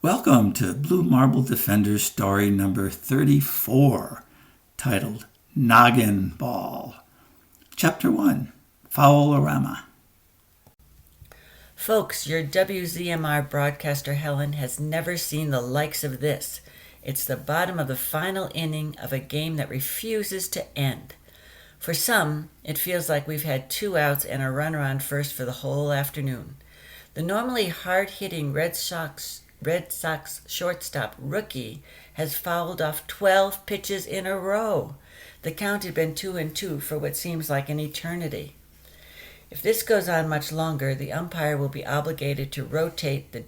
Welcome to Blue Marble Defenders story number 34, titled Noggin-ball. Chapter 1, Foul-orama. Folks, your WZMR broadcaster Helen has never seen the likes of this. It's the bottom of the final inning of a game that refuses to end. For some, it feels like we've had 2 outs and a runner on first for the whole afternoon. The normally hard-hitting Red Sox shortstop Rookie has fouled off 12 pitches in a row. The count had been 2-2 for what seems like an eternity. If this goes on much longer, the umpire will be obligated to rotate the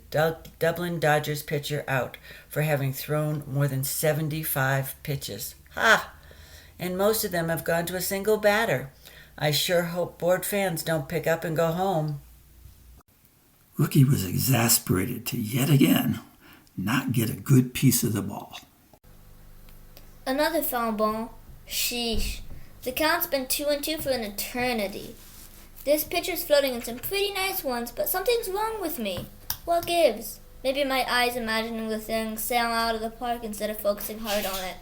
Dublin Dodgers pitcher out for having thrown more than 75 pitches. Ha! And most of them have gone to a single batter. I sure hope bored fans don't pick up and go home. Rookie was exasperated to yet again not get a good piece of the ball. Another foul ball. Sheesh. The count's been 2-2 for an eternity. This pitcher's floating in some pretty nice ones, but something's wrong with me. What gives? Maybe my eyes imagining the thing sail out of the park instead of focusing hard on it.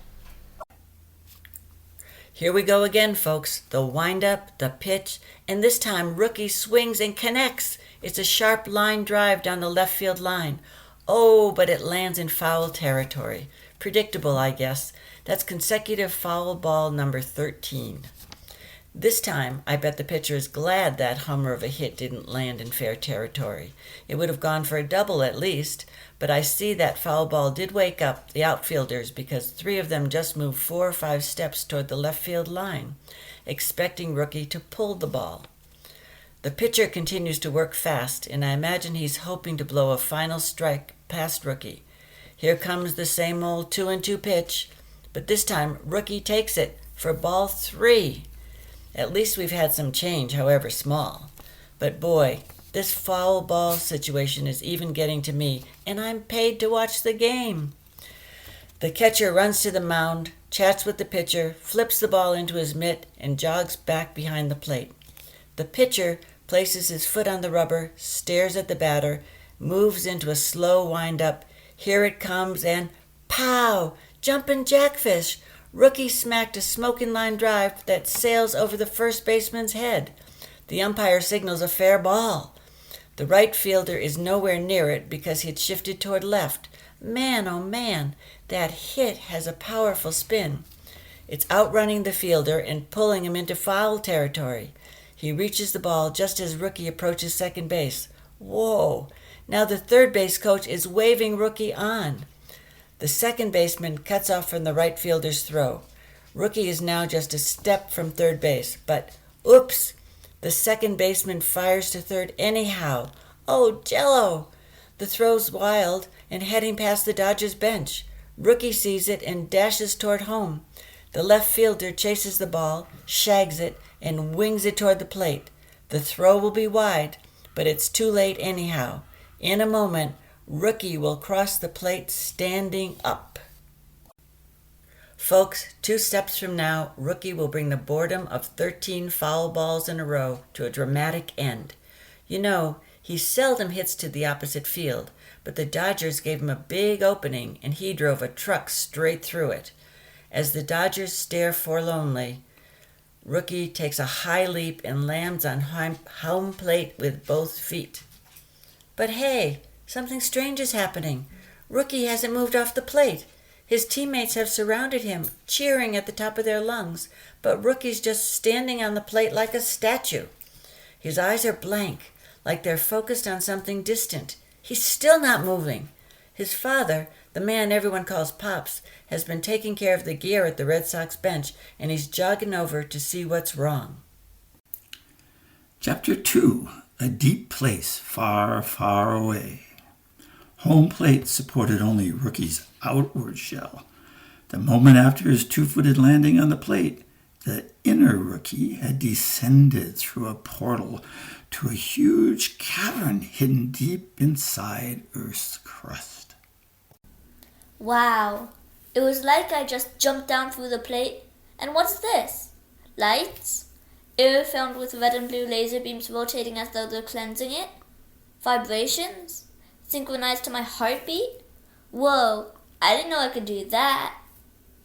Here we go again, folks. The windup, the pitch, and this time Rookie swings and connects. It's a sharp line drive down the left field line. Oh, but it lands in foul territory. Predictable, I guess. That's consecutive foul ball number 13. This time, I bet the pitcher is glad that hummer of a hit didn't land in fair territory. It would have gone for a double at least, but I see that foul ball did wake up the outfielders because 3 of them just moved 4 or 5 steps toward the left field line, expecting Rookie to pull the ball. The pitcher continues to work fast, and I imagine he's hoping to blow a final strike past Rookie. Here comes the same old 2-2 pitch, but this time Rookie takes it for ball 3. At least we've had some change, however small. But boy, this foul ball situation is even getting to me, and I'm paid to watch the game. The catcher runs to the mound, chats with the pitcher, flips the ball into his mitt, and jogs back behind the plate. The pitcher places his foot on the rubber, stares at the batter, moves into a slow wind-up. Here it comes, and pow! Jumpin' jackfish! Rookie smacked a smoking line drive that sails over the first baseman's head. The umpire signals a fair ball. The right fielder is nowhere near it because he had shifted toward left. Man, oh man, that hit has a powerful spin. It's outrunning the fielder and pulling him into foul territory. He reaches the ball just as Rookie approaches second base. Whoa! Now the third base coach is waving Rookie on. The second baseman cuts off from the right fielder's throw. Rookie is now just a step from third base, but oops! The second baseman fires to third anyhow. Oh, Jello! The throw's wild and heading past the Dodgers bench. Rookie sees it and dashes toward home. The left fielder chases the ball, shags it, and wings it toward the plate. The throw will be wide, but it's too late anyhow. In a moment, Rookie will cross the plate standing up. Folks, 2 steps from now, Rookie will bring the boredom of 13 foul balls in a row to a dramatic end. You know, he seldom hits to the opposite field, but the Dodgers gave him a big opening and he drove a truck straight through it. As the Dodgers stare forlornly, Rookie takes a high leap and lands on home plate with both feet. But hey, something strange is happening. Rookie hasn't moved off the plate. His teammates have surrounded him, cheering at the top of their lungs, but Rookie's just standing on the plate like a statue. His eyes are blank, like they're focused on something distant. He's still not moving. His father, the man everyone calls Pops, has been taking care of the gear at the Red Sox bench, and he's jogging over to see what's wrong. Chapter 2, A Deep Place Far, Far Away. Home plate supported only Rookie's outward shell. The moment after his 2-footed landing on the plate, the inner Rookie had descended through a portal to a huge cavern hidden deep inside Earth's crust. Wow. It was like I just jumped down through the plate. And what's this? Lights? Air filled with red and blue laser beams rotating as though they're cleansing it? Vibrations? Synchronized to my heartbeat? Whoa, I didn't know I could do that.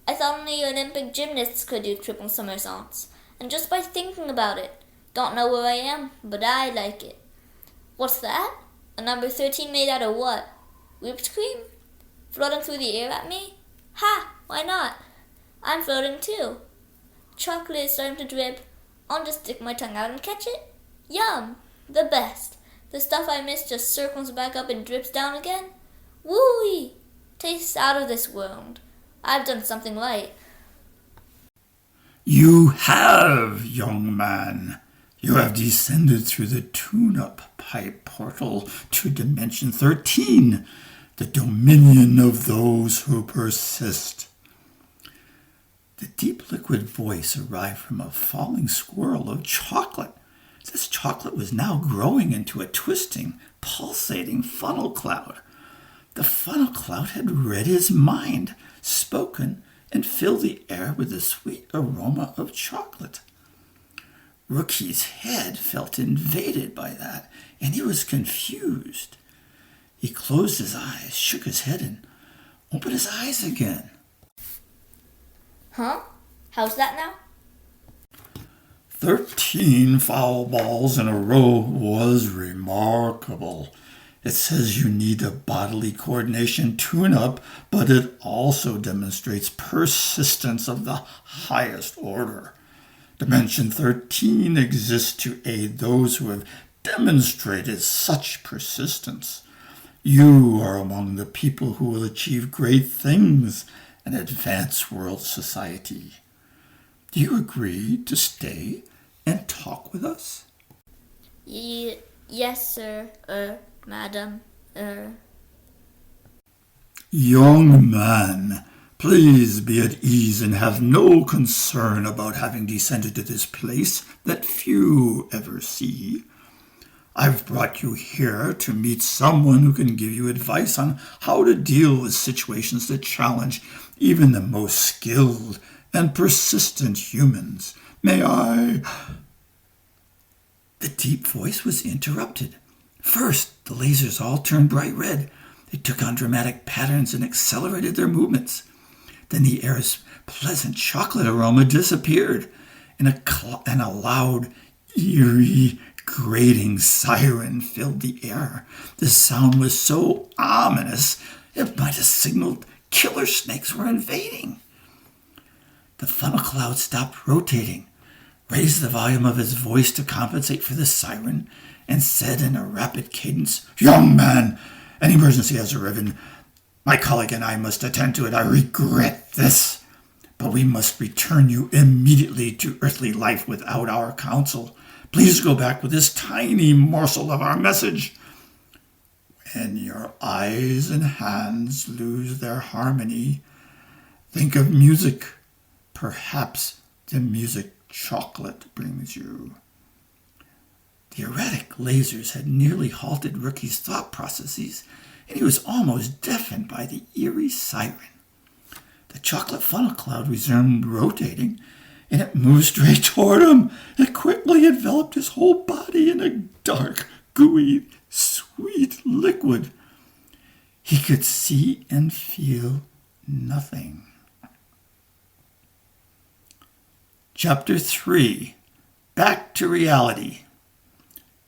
I thought only Olympic gymnasts could do triple somersaults. And just by thinking about it, don't know where I am, but I like it. What's that? A number 13 made out of what? Whipped cream? Floating through the air at me? Ha! Why not? I'm floating too. Chocolate is starting to drip. I'll just stick my tongue out and catch it. Yum! The best. The stuff I missed just circles back up and drips down again. Woo-wee! Tastes out of this world. I've done something right. You have, young man. You have descended through the tune-up pipe portal to Dimension 13, the dominion of those who persist. The deep liquid voice arrived from a falling swirl of chocolate. This chocolate was now growing into a twisting, pulsating funnel cloud. The funnel cloud had read his mind, spoken, and filled the air with the sweet aroma of chocolate. Rookie's head felt invaded by that, and he was confused. He closed his eyes, shook his head, and opened his eyes again. Huh? How's that now? 13 foul balls in a row was remarkable. It says you need a bodily coordination tune-up, but it also demonstrates persistence of the highest order. Dimension 13 exists to aid those who have demonstrated such persistence. You are among the people who will achieve great things and advance world society. Do you agree to stay and talk with us? Yes, sir. Madam. Young man, please be at ease and have no concern about having descended to this place that few ever see. I've brought you here to meet someone who can give you advice on how to deal with situations that challenge even the most skilled and persistent humans. May I? The deep voice was interrupted. First, the lasers all turned bright red. They took on dramatic patterns and accelerated their movements. Then the air's pleasant chocolate aroma disappeared, and a loud, eerie, grating siren filled the air. The sound was so ominous, it might have signaled killer snakes were invading. The funnel cloud stopped rotating, raised the volume of his voice to compensate for the siren, and said in a rapid cadence, "Young man, an emergency has arisen. My colleague and I must attend to it. I regret this, but we must return you immediately to earthly life without our counsel. Please go back with this tiny morsel of our message. When your eyes and hands lose their harmony, think of music. Perhaps the music chocolate brings you." The erratic lasers had nearly halted Rookie's thought processes, and he was almost deafened by the eerie siren. The chocolate funnel cloud resumed rotating, and it moved straight toward him. It quickly enveloped his whole body in a dark, gooey, sweet liquid. He could see and feel nothing. Chapter 3. Back to Reality.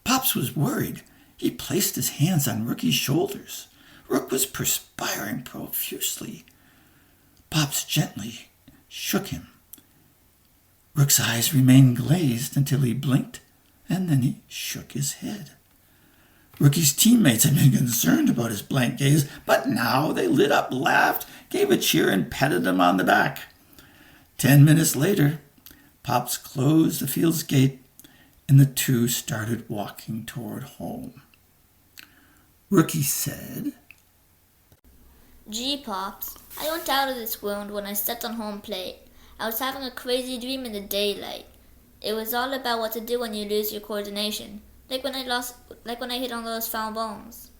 Pops was worried. He placed his hands on Rookie's shoulders. Rook was perspiring profusely. Pops gently shook him. Rook's eyes remained glazed until he blinked, and then he shook his head. Rookie's teammates had been concerned about his blank gaze, but now they lit up, laughed, gave a cheer, and patted him on the back. 10 minutes later, Pops closed the field's gate, and the two started walking toward home. Rookie said, "Gee, Pops, I went out of this world when I stepped on home plate. I was having a crazy dream in the daylight. It was all about what to do when you lose your coordination, like when I hit on those foul balls.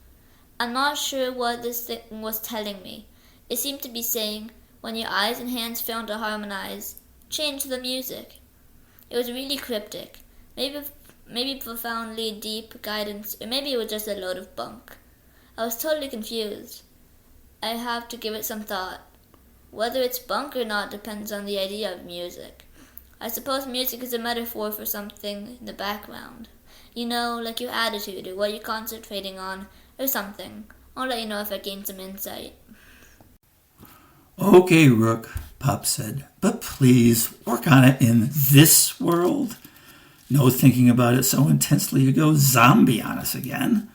I'm not sure what this thing was telling me. It seemed to be saying, when your eyes and hands fail to harmonize, change the music. It was really cryptic, maybe profoundly deep guidance, or maybe it was just a load of bunk. I was totally confused. I have to give it some thought. Whether it's bunk or not depends on the idea of music. I suppose music is a metaphor for something in the background. You know, like your attitude or what you're concentrating on or something. I'll let you know if I gain some insight. Okay, Rook, Pop said, but please work on it in this world. No thinking about it so intensely you go zombie on us again.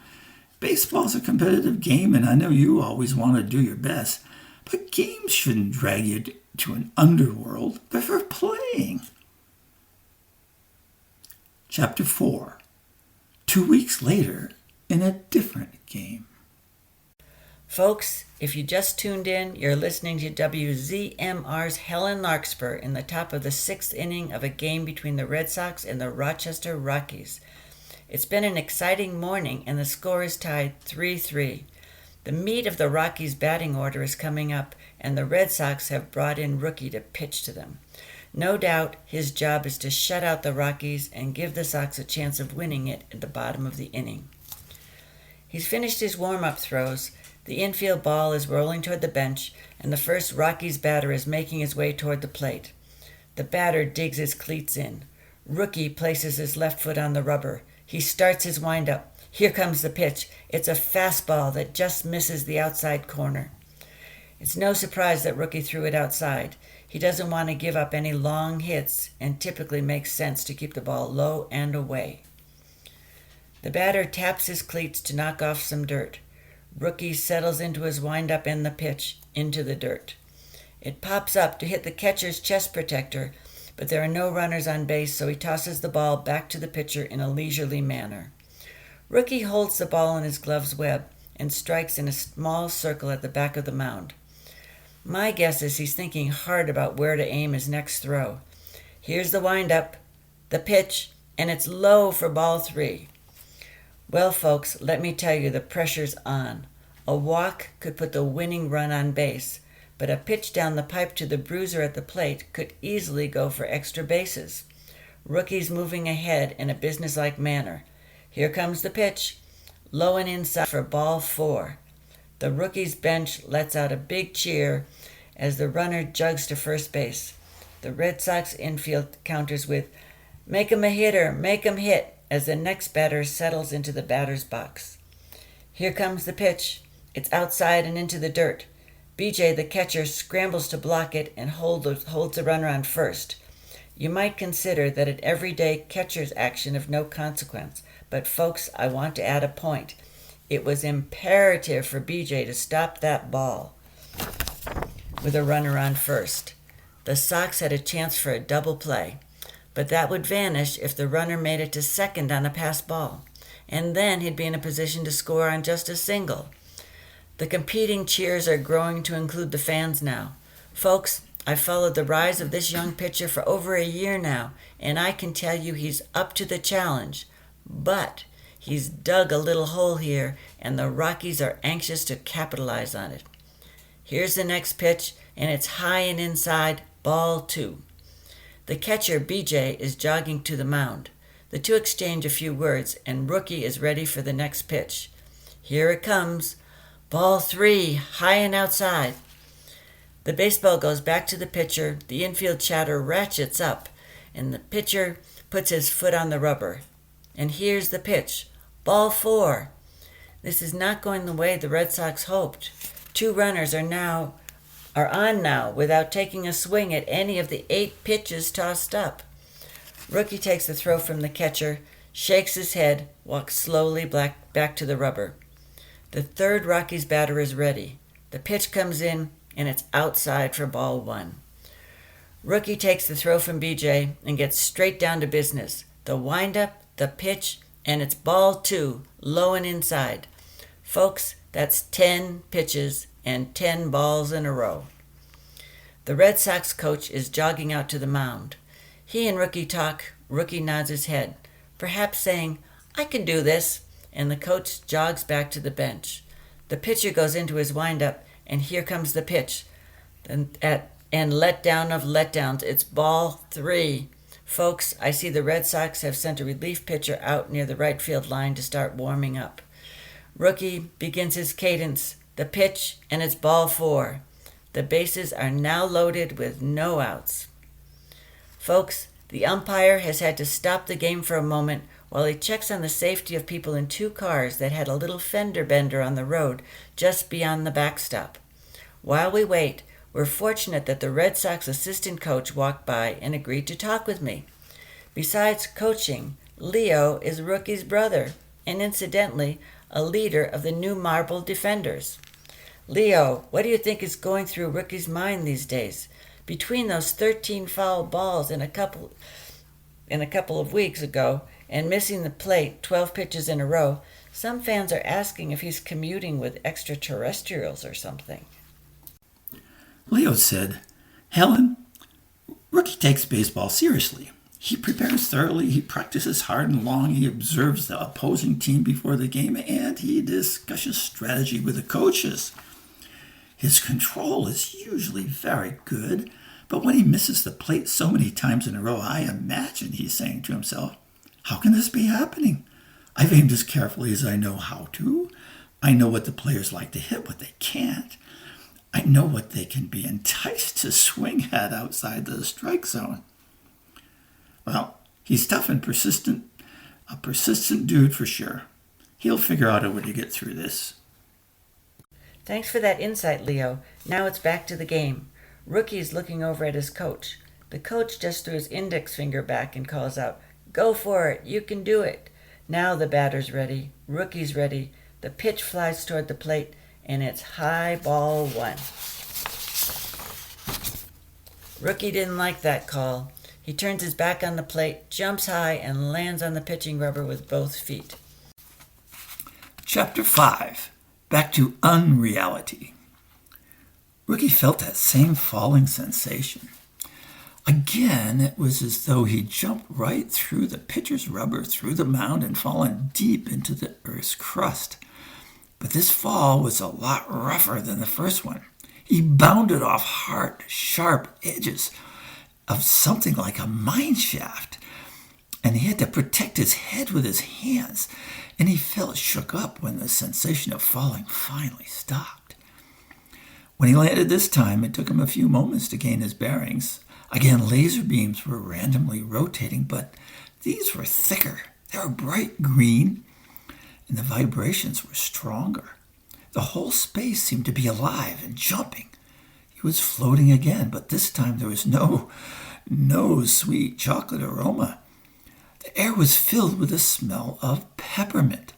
Baseball's a competitive game, and I know you always want to do your best, but games shouldn't drag you to an underworld. They're for playing. Chapter 4. 2 weeks later, in a different game. Folks, if you just tuned in, you're listening to WZMR's Helen Larkspur in the top of the 6th inning of a game between the Red Sox and the Rochester Rockies. It's been an exciting morning, and the score is tied 3-3. The meat of the Rockies' batting order is coming up, and the Red Sox have brought in Rookie to pitch to them. No doubt his job is to shut out the Rockies and give the Sox a chance of winning it at the bottom of the inning. He's finished his warm-up throws. The infield ball is rolling toward the bench, and the first Rockies batter is making his way toward the plate. The batter digs his cleats in. Rookie places his left foot on the rubber. He starts his windup. Here comes the pitch. It's a fastball that just misses the outside corner. It's no surprise that Rookie threw it outside. He doesn't want to give up any long hits, and typically makes sense to keep the ball low and away. The batter taps his cleats to knock off some dirt. Rookie settles into his windup and the pitch into the dirt. It pops up to hit the catcher's chest protector, but there are no runners on base, so he tosses the ball back to the pitcher in a leisurely manner. Rookie holds the ball in his glove's web and strikes in a small circle at the back of the mound. My guess is he's thinking hard about where to aim his next throw. Here's the windup, the pitch, and it's low for ball 3. Well, folks, let me tell you, the pressure's on. A walk could put the winning run on base, but a pitch down the pipe to the bruiser at the plate could easily go for extra bases. Rookie's moving ahead in a businesslike manner. Here comes the pitch, low and inside for ball 4. The Rookie's bench lets out a big cheer as the runner jogs to first base. The Red Sox infield counters with, "Make 'em a hitter, make 'em hit," as the next batter settles into the batter's box. Here comes the pitch. It's outside and into the dirt. BJ, the catcher, scrambles to block it and holds the runner on first. You might consider that an everyday catcher's action of no consequence, but folks, I want to add a point. It was imperative for BJ to stop that ball with a runner on first. The Sox had a chance for a double play, but that would vanish if the runner made it to second on a pass ball, and then he'd be in a position to score on just a single. The competing cheers are growing to include the fans now. Folks, I've followed the rise of this young pitcher for over a year now, and I can tell you he's up to the challenge. But he's dug a little hole here, and the Rockies are anxious to capitalize on it. Here's the next pitch, and it's high and inside, ball 2. The catcher, BJ, is jogging to the mound. The two exchange a few words, and Rookie is ready for the next pitch. Here it comes. Ball 3, high and outside. The baseball goes back to the pitcher, the infield chatter ratchets up, and the pitcher puts his foot on the rubber. And here's the pitch. Ball 4. This is not going the way the Red Sox hoped. 2 runners are on now without taking a swing at any of the 8 pitches tossed up. Rookie takes the throw from the catcher, shakes his head, walks slowly back to the rubber. The third Rockies batter is ready. The pitch comes in, and it's outside for ball 1. Rookie takes the throw from BJ and gets straight down to business. The windup, the pitch, and it's ball 2, low and inside. Folks, that's 10 pitches and 10 balls in a row. The Red Sox coach is jogging out to the mound. He and Rookie talk. Rookie nods his head, perhaps saying, "I can do this," and the coach jogs back to the bench. The pitcher goes into his windup, and here comes the pitch. And letdown of letdowns, it's ball 3. Folks, I see the Red Sox have sent a relief pitcher out near the right field line to start warming up. Rookie begins his cadence. The pitch, and it's ball 4. The bases are now loaded with no outs. Folks, the umpire has had to stop the game for a moment while he checks on the safety of people in 2 cars that had a little fender bender on the road just beyond the backstop. While we wait, we're fortunate that the Red Sox assistant coach walked by and agreed to talk with me. Besides coaching, Leo is Rookie's brother, and incidentally, a leader of the new Marble Defenders. Leo, what do you think is going through Rookie's mind these days? Between those 13 foul balls in a couple of weeks ago and missing the plate 12 pitches in a row, some fans are asking if he's commuting with extraterrestrials or something. Leo said, Helen, Rookie takes baseball seriously. He prepares thoroughly, he practices hard and long, he observes the opposing team before the game, and he discusses strategy with the coaches. His control is usually very good, but when he misses the plate so many times in a row, I imagine he's saying to himself, how can this be happening? I've aimed as carefully as I know how to. I know what the players like to hit, what they can't. I know what they can be enticed to swing at outside the strike zone. Well, he's tough and persistent, a persistent dude for sure. He'll figure out a way to get through this. Thanks for that insight, Leo. Now it's back to the game. Rookie's looking over at his coach. The coach just threw his index finger back and calls out, "Go for it, you can do it." Now the batter's ready, Rookie's ready, the pitch flies toward the plate, and it's high ball 1. Rookie didn't like that call. He turns his back on the plate, jumps high, and lands on the pitching rubber with both feet. Chapter 5. Back to unreality. Rookie felt that same falling sensation. Again, it was as though he jumped right through the pitcher's rubber, through the mound, and fallen deep into the earth's crust. But this fall was a lot rougher than the first one. He bounded off hard, sharp edges of something like a mine shaft, and he had to protect his head with his hands, and he felt shook up when the sensation of falling finally stopped. When he landed this time, it took him a few moments to gain his bearings. Again, laser beams were randomly rotating, but these were thicker. They were bright green, and the vibrations were stronger. The whole space seemed to be alive and jumping. He was floating again, but this time there was no sweet chocolate aroma. The air was filled with the smell of peppermint.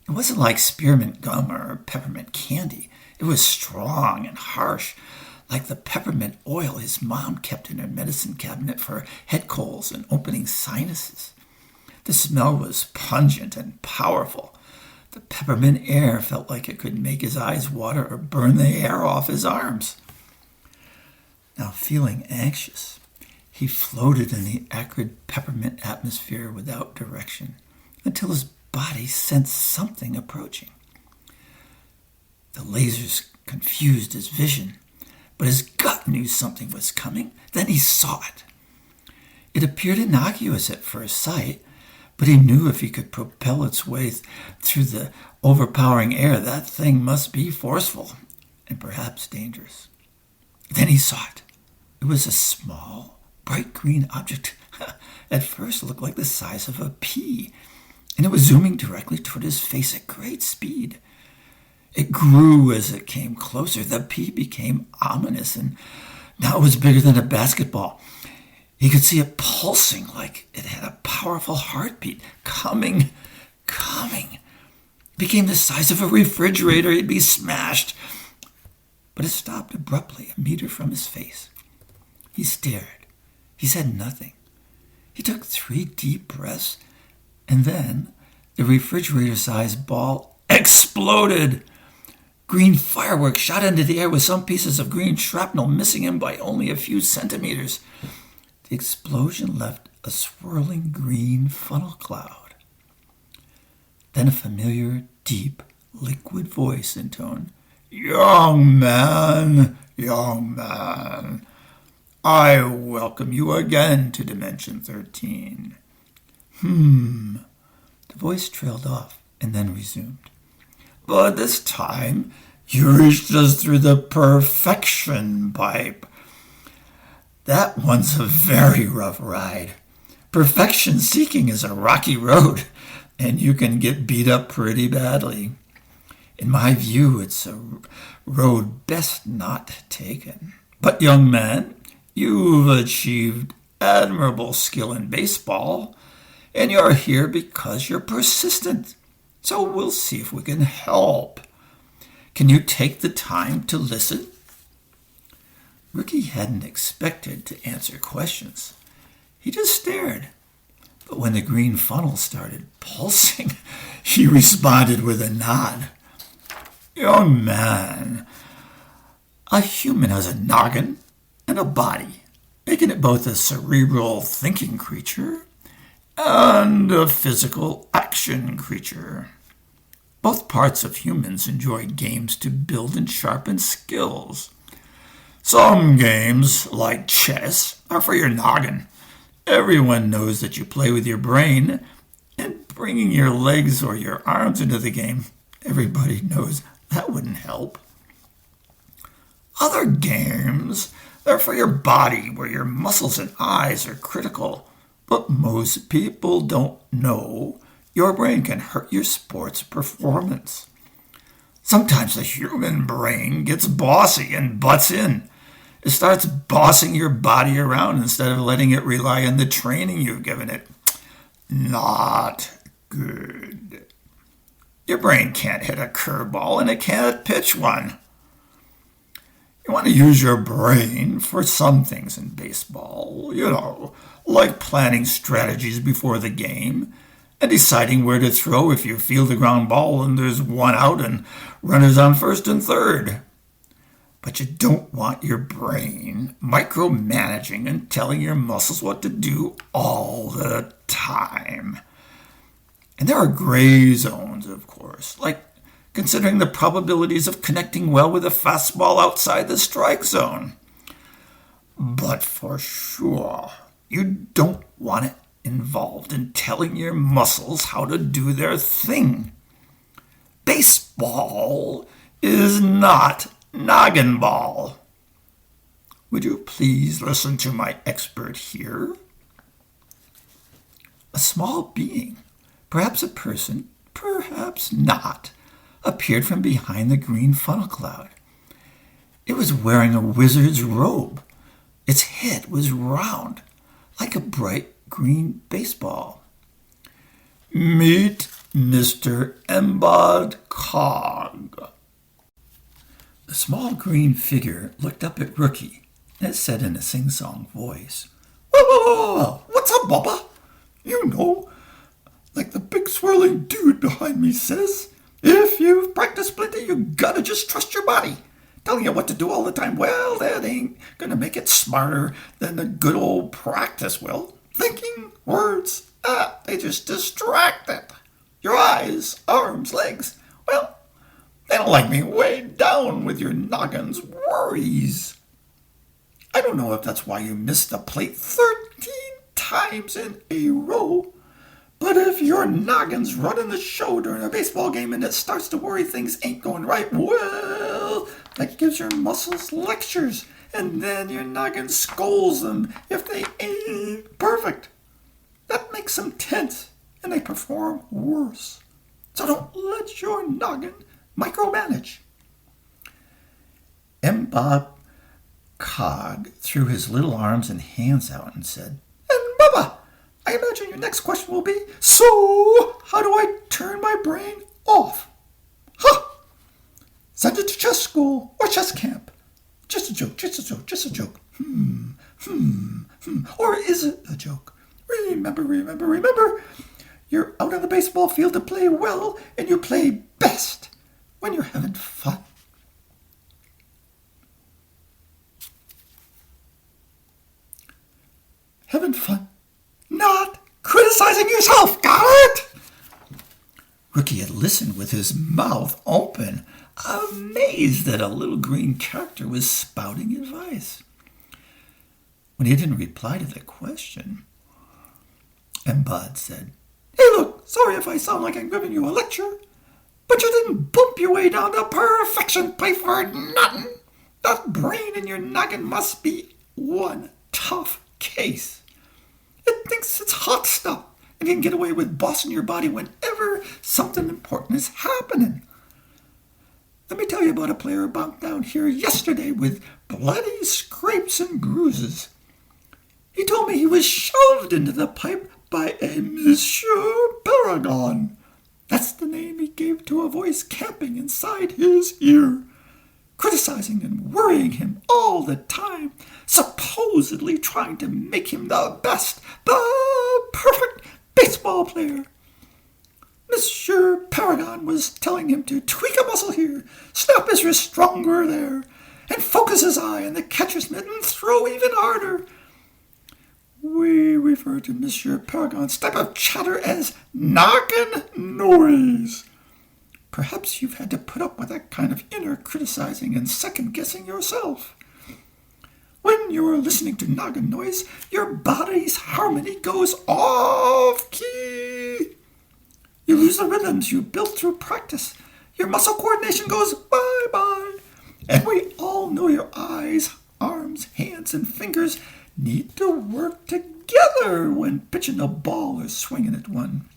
It wasn't like spearmint gum or peppermint candy. It was strong and harsh, like the peppermint oil his mom kept in her medicine cabinet for head colds and opening sinuses. The smell was pungent and powerful. The peppermint air felt like it could make his eyes water or burn the hair off his arms. Now, feeling anxious, he floated in the acrid peppermint atmosphere without direction until his body sensed something approaching. The lasers confused his vision, but his gut knew something was coming. Then he saw it. It appeared innocuous at first sight, but he knew if he could propel its way through the overpowering air, that thing must be forceful and perhaps dangerous. Then he saw it. It was a small, bright green object. At first it looked like the size of a pea, and it was zooming directly toward his face at great speed. It grew as it came closer. The pea became ominous, and now it was bigger than a basketball. He could see it pulsing like it had a powerful heartbeat. Coming. It became the size of a refrigerator. He'd be smashed. But it stopped abruptly, a meter from his face. He stared. He said nothing. He took 3 deep breaths, and then the refrigerator-sized ball exploded. Green fireworks shot into the air with some pieces of green shrapnel missing him by only a few centimeters. The explosion left a swirling green funnel cloud. Then a familiar, deep, liquid voice intoned, young man, I welcome you again to Dimension 13. The voice trailed off and then resumed. But this time, You reached us through the perfection pipe. That one's a very rough ride. Perfection seeking is a rocky road, and you can get beat up pretty badly. In my view, it's a road best not taken. But young man, you've achieved admirable skill in baseball, and you're here because you're persistent. So we'll see if we can help. Can you take the time to listen? Rookie hadn't expected to answer questions. He just stared. But when the green funnel started pulsing, he responded with a nod. Young man, a human has a noggin and a body, making it both a cerebral thinking creature and a physical action creature. Both parts of humans enjoy games to build and sharpen skills. Some games, like chess, are for your noggin. Everyone knows that you play with your brain, and bringing your legs or your arms into the game, everybody knows that wouldn't help. Other games are for your body, where your muscles and eyes are critical, but most people don't know your brain can hurt your sports performance. Sometimes the human brain gets bossy and butts in. It starts bossing your body around instead of letting it rely on the training you've given it. Not good. Your brain can't hit a curveball and it can't pitch one. You want to use your brain for some things in baseball, like planning strategies before the game and deciding where to throw if you field the ground ball and there's one out and runners on first and third. But you don't want your brain micromanaging and telling your muscles what to do all the time. And there are gray zones, of course, like considering the probabilities of connecting well with a fastball outside the strike zone. But for sure, you don't want it involved in telling your muscles how to do their thing. Baseball is not Noggin-ball. Would you please listen to my expert here? A small being, perhaps a person, perhaps not, appeared from behind the green funnel cloud. It was wearing a wizard's robe. Its head was round, like a bright green baseball. Meet Mr. Embod Cog. The small green figure looked up at Rookie and said in a sing-song voice, Whoa, what's up, Bubba? You know, like the big swirling dude behind me says, if you've practiced plenty, you gotta just trust your body. Telling you what to do all the time, well, that ain't gonna make it smarter than the good old practice will. Thinking, words, they just distract it. Your eyes, arms, legs, well, they don't like me weighed down with your noggin's worries. I don't know if that's why you missed the plate 13 times in a row, but if your noggin's running the show during a baseball game and it starts to worry things ain't going right, well, that gives your muscles lectures, and then your noggin scolds them if they ain't perfect. That makes them tense, and they perform worse. So don't let your noggin micromanage. Bob Cog threw his little arms and hands out and said, And Bubba, I imagine your next question will be, so how do I turn my brain off? Send it to chess school or chess camp. Just a joke. Or is it a joke? Remember. You're out on the baseball field to play well, and you play best when you're having fun. Having fun, not criticizing yourself, got it? Rookie had listened with his mouth open, amazed that a little green character was spouting advice. When he didn't reply to the question, Embod said, Hey, look, sorry if I sound like I'm giving you a lecture, But you didn't bump your way down to perfection pipe for nothing. That brain in your noggin must be one tough case. It thinks it's hot stuff and can get away with bossing your body whenever something important is happening. Let me tell you about a player who bumped down here yesterday with bloody scrapes and bruises. He told me he was shoved into the pipe by a Monsieur Paragon. That's the name he gave to a voice camping inside his ear, criticizing and worrying him all the time, supposedly trying to make him the best, the perfect baseball player. Monsieur Paragon was telling him to tweak a muscle here, snap his wrist stronger there, and focus his eye on the catcher's mitt and throw even harder. We refer to Monsieur Paragon's type of chatter as noggin noise. Perhaps you've had to put up with that kind of inner criticizing and second-guessing yourself. When you're listening to noggin noise, your body's harmony goes off-key. You lose the rhythms you built through practice. Your muscle coordination goes bye-bye. And we all know your eyes, arms, hands, and fingers need to work together when pitching a ball or swinging at one.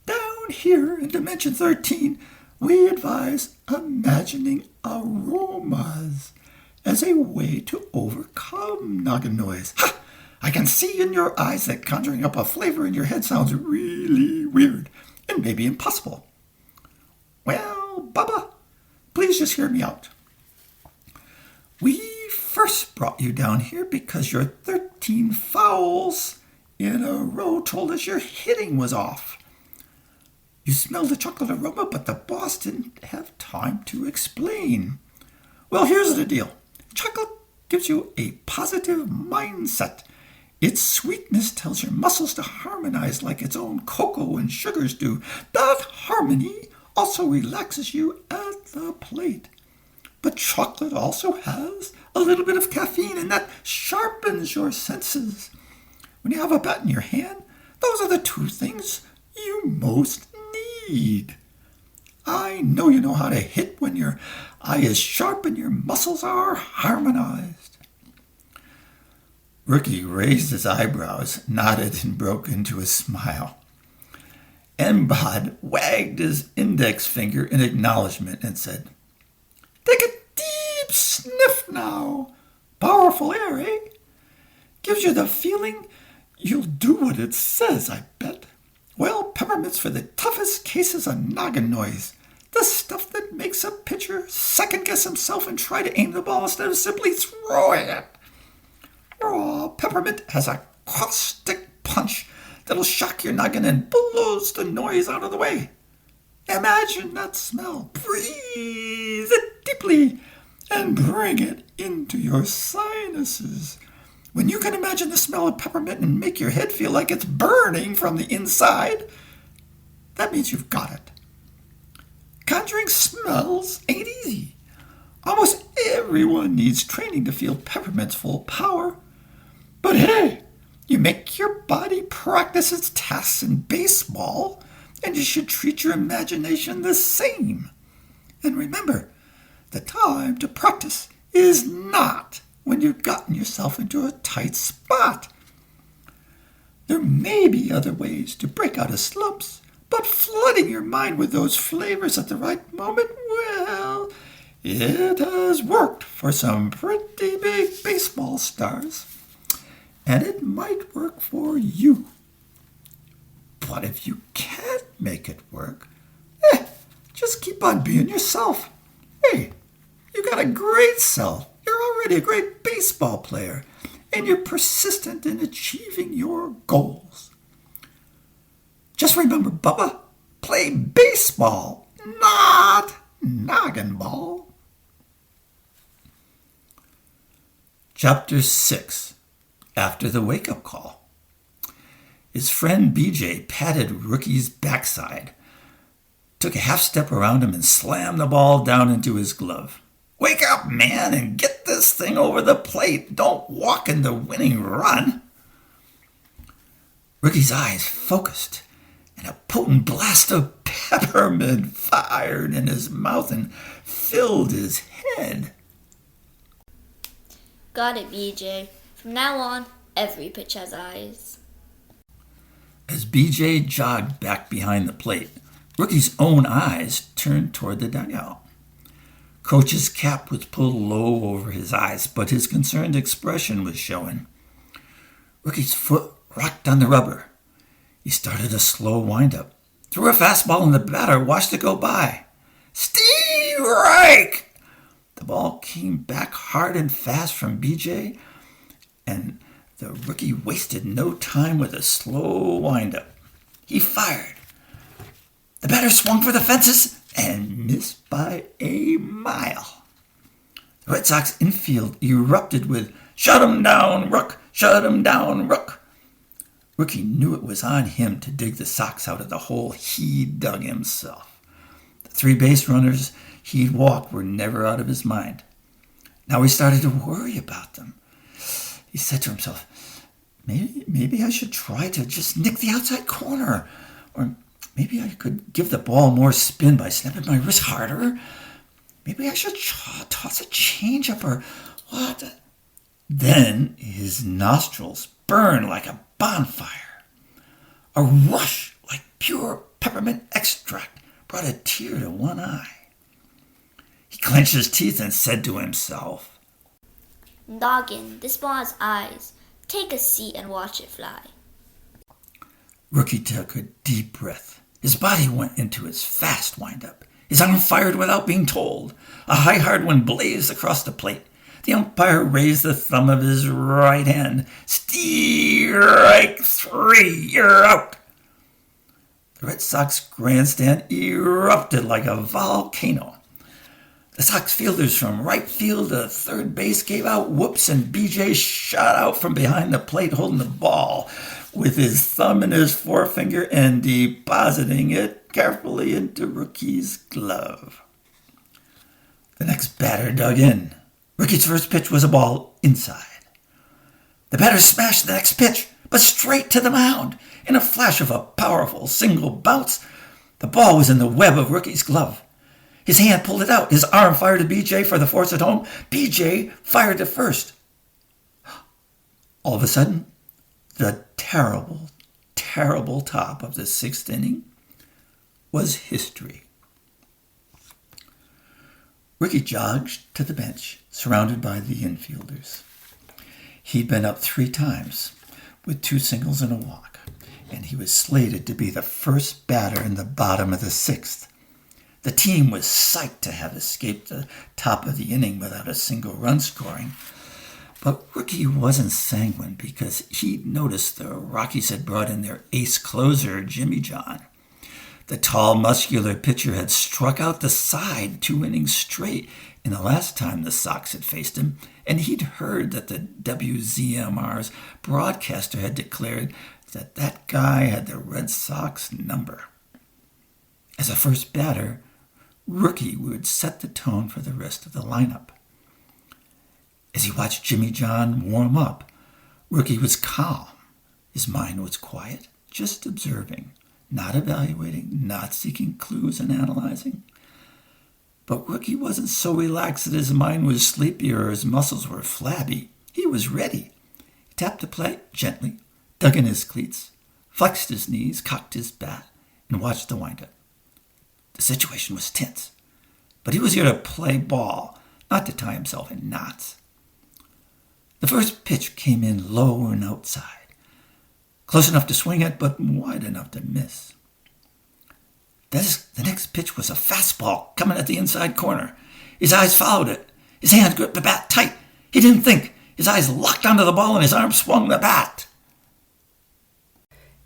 Down here in Dimension 13, we advise imagining aromas as a way to overcome noggin noise. Ha! I can see in your eyes that conjuring up a flavor in your head sounds really weird and maybe impossible. Well, Bubba, please just hear me out. We first brought you down here because your 13 fouls in a row told us your hitting was off. You smelled the chocolate aroma, but the boss didn't have time to explain. Well, here's the deal. Chocolate gives you a positive mindset. Its sweetness tells your muscles to harmonize like its own cocoa and sugars do. That harmony also relaxes you at the plate. But chocolate also has a little bit of caffeine, and that sharpens your senses. When you have a bat in your hand, those are the two things you most need. I know you know how to hit when your eye is sharp and your muscles are harmonized. Rookie raised his eyebrows, nodded, and broke into a smile. Embod wagged his index finger in acknowledgement and said, "Take a deep sniff now. Powerful air, eh? Gives you the feeling you'll do what it says, I bet. Well, peppermints for the toughest cases of noggin noise. The stuff that makes a pitcher second-guess himself and try to aim the ball instead of simply throwing it. Raw peppermint has a caustic punch that'll shock your noggin and blows the noise out of the way. Imagine that smell. Breathe it deeply and bring it into your sinuses. When you can imagine the smell of peppermint and make your head feel like it's burning from the inside, that means you've got it. Conjuring smells ain't easy. Almost everyone needs training to feel peppermint's full power. But hey, you make your body practice its tasks in baseball, and you should treat your imagination the same. And remember, the time to practice is not when you've gotten yourself into a tight spot. There may be other ways to break out of slumps, but flooding your mind with those flavors at the right moment, well, it has worked for some pretty big baseball stars. And it might work for you. But if you can't make it work, just keep on being yourself. Hey, you got a great self. You're already a great baseball player, and you're persistent in achieving your goals. Just remember, Bubba, play baseball, not Noggin-ball. Chapter 6. After the wake-up call. His friend BJ patted Rookie's backside, took a half step around him, and slammed the ball down into his glove. "Wake up, man, and get this thing over the plate. Don't walk in the winning run." Rookie's eyes focused, and a potent blast of peppermint fired in his mouth and filled his head. Got it, BJ. From now on, every pitch has eyes. As BJ jogged back behind the plate, Rookie's own eyes turned toward the dugout. Coach's cap was pulled low over his eyes, but his concerned expression was showing. Rookie's foot rocked on the rubber. He started a slow windup, threw a fastball, and the batter watched it go by. Strike! The ball came back hard and fast from BJ, and the rookie wasted no time with a slow windup. He fired. The batter swung for the fences and missed by a mile. The Red Sox infield erupted with, "Shut him down, Rook! Shut him down, Rook!" Rookie knew it was on him to dig the Sox out of the hole he dug himself. The 3 base runners he'd walked were never out of his mind. Now he started to worry about them. He said to himself, maybe I should try to just nick the outside corner. Or maybe I could give the ball more spin by snapping my wrist harder. Maybe I should toss a changeup or what? Then his nostrils burned like a bonfire. A rush like pure peppermint extract brought a tear to one eye. He clenched his teeth and said to himself, Noggin, this ball has eyes. Take a seat and watch it fly. Rookie took a deep breath. His body went into its fast windup. His arm fired without being told. A high hard one blazed across the plate. The umpire raised the thumb of his right hand. Strike 3, you're out. The Red Sox grandstand erupted like a volcano. The Sox fielders from right field to third base gave out whoops, and BJ shot out from behind the plate holding the ball with his thumb in his forefinger and depositing it carefully into Rookie's glove. The next batter dug in. Rookie's first pitch was a ball inside. The batter smashed the next pitch, but straight to the mound. In a flash of a powerful single bounce, the ball was in the web of Rookie's glove. His hand pulled it out. His arm fired to BJ for the force at home. BJ fired to first. All of a sudden, the terrible, terrible top of the 6th inning was history. Rookie jogged to the bench, surrounded by the infielders. He'd been up 3 times, with 2 singles and a walk, and he was slated to be the first batter in the bottom of the 6th. The team was psyched to have escaped the top of the inning without a single run scoring. But Rookie wasn't sanguine because he'd noticed the Rockies had brought in their ace closer, Jimmy John. The tall, muscular pitcher had struck out the side 2 innings straight in the last time the Sox had faced him, and he'd heard that the WZMR's broadcaster had declared that that guy had the Red Sox number. As a first batter, Rookie would set the tone for the rest of the lineup. As he watched Jimmy John warm up, Rookie was calm. His mind was quiet, just observing, not evaluating, not seeking clues and analyzing. But Rookie wasn't so relaxed that his mind was sleepy or his muscles were flabby. He was ready. He tapped the plate gently, dug in his cleats, flexed his knees, cocked his bat, and watched the windup. The situation was tense, but he was here to play ball, not to tie himself in knots. The first pitch came in low and outside, close enough to swing at, but wide enough to miss. The next pitch was a fastball coming at the inside corner. His eyes followed it. His hand gripped the bat tight. He didn't think. His eyes locked onto the ball and his arm swung the bat.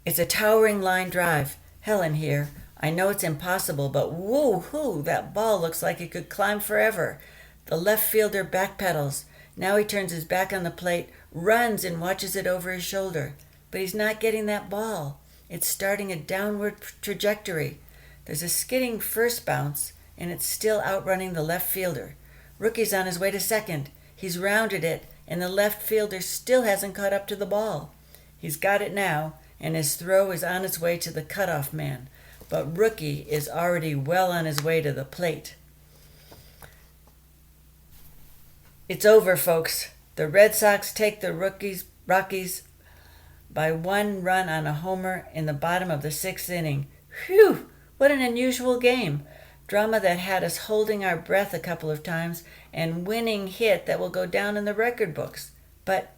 It's a towering line drive. Helen here. I know it's impossible, but woo-hoo, that ball looks like it could climb forever. The left fielder backpedals. Now he turns his back on the plate, runs and watches it over his shoulder. But he's not getting that ball. It's starting a downward trajectory. There's a skidding first bounce, and it's still outrunning the left fielder. Rookie's on his way to second. He's rounded it, and the left fielder still hasn't caught up to the ball. He's got it now, and his throw is on its way to the cutoff man. But Rookie is already well on his way to the plate. It's over, folks. The Red Sox take the Rockies by 1 run on a homer in the bottom of the 6th inning. Whew! What an unusual game. Drama that had us holding our breath a couple of times, and winning hit that will go down in the record books. But,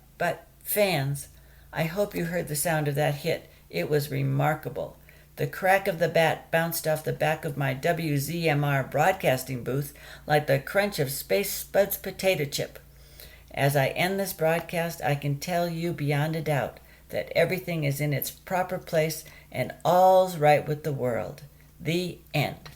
fans, I hope you heard the sound of that hit. It was remarkable. The crack of the bat bounced off the back of my WZMR broadcasting booth like the crunch of Space Spud's potato chip. As I end this broadcast, I can tell you beyond a doubt that everything is in its proper place and all's right with the world. The end.